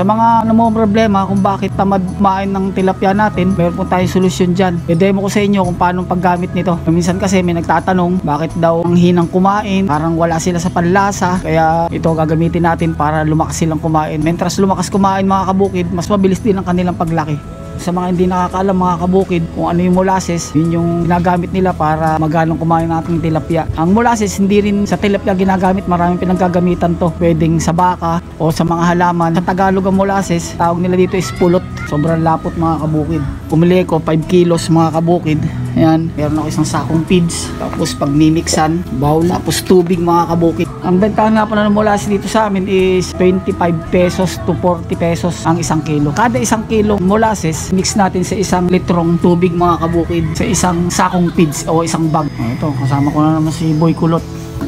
mga problema kung bakit tamad kumain ng tilapia natin, meron po tayong solusyon dyan. I-demo ko sa inyo kung paano paggamit nito. Minsan kasi may nagtatanong bakit daw ang hinang kumain, parang wala sila sa panlasa, kaya ito gagamitin natin para lumakas silang kumain. Mentras lumakas kumain mga kabukid, mas mabilis din ang kanilang paglaki. Sa mga hindi nakakaalam mga kabukid kung ano yung molasses, yun yung ginagamit nila para maganong kumain natin ng tilapia. Ang molasses hindi rin sa tilapia ginagamit, maraming pinanggagamitan to. Pwedeng sa baka o sa mga halaman. Sa Tagalog ang molasses, tawag nila dito is pulot. Sobrang lapot mga kabukid. Pumili ko 5 kilos mga kabukid. Ayan, meron ako isang sakong feeds. Tapos pag mimixan, bowl, tapos tubig mga kabukid. Ang bentahan nga pala ng molasses dito sa amin is 25 pesos to 40 pesos ang isang kilo. Kada isang kilo molasses, mix natin sa isang litrong tubig mga kabukid, sa isang sakong feeds o isang bag. Ito, kasama ko na naman si Boy Kulot.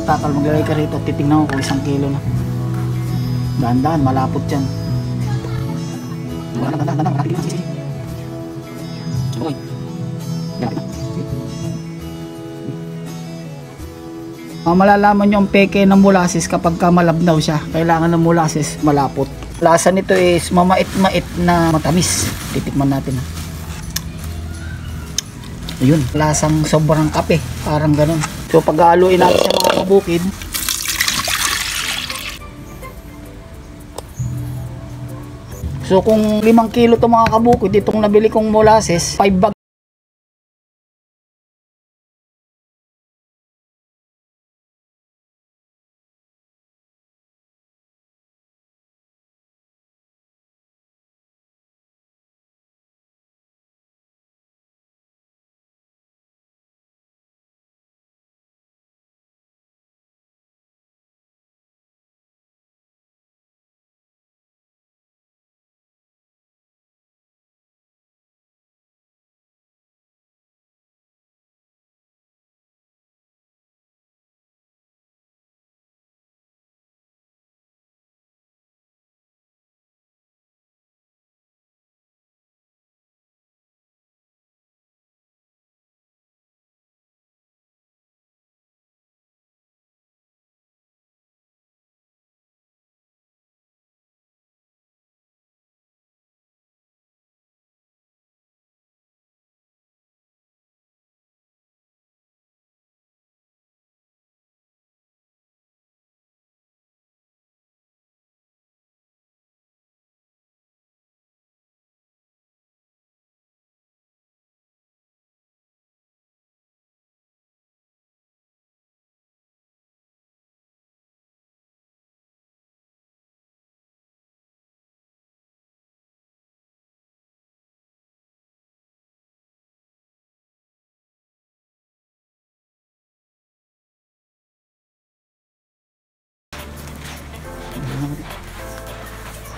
Takal, maglalagay ka rito, titignan ko kung isang kilo na. Dahan-dahan, malapot yan. Malalaman nyo ang peke ng molasses kapag malabnaw siya. Kailangan ng molasses malapot. Lasa nito is mamait-mait na matamis. Titikman natin. Ayun, lasang sobrang kape, parang ganun. So pag-haluin natin sa mga kabukid, so kung 5 kilo to mga kabukid, itong nabili kong molasses, 5 bag.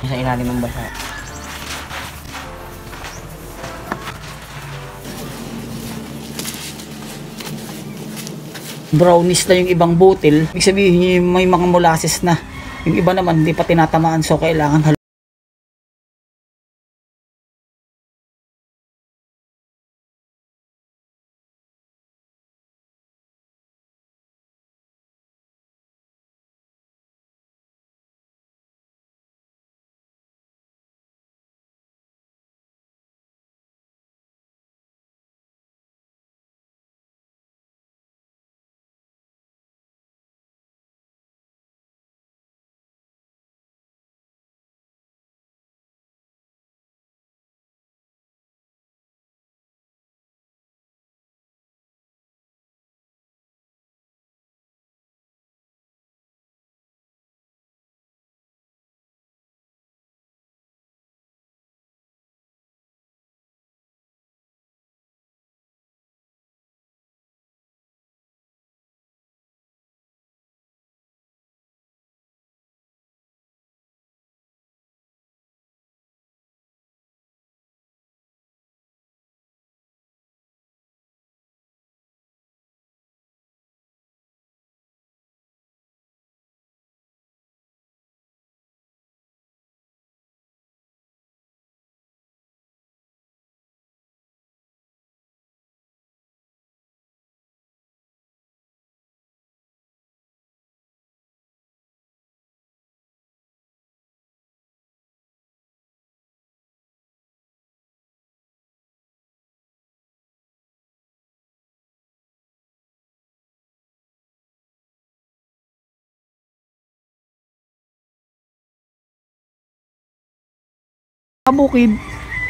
Sa ilalim ng basa. Brownies na yung ibang butil. Ibig sabihin may mga molasses na. Yung iba naman hindi pa tinatamaan, so kailangan kabukid,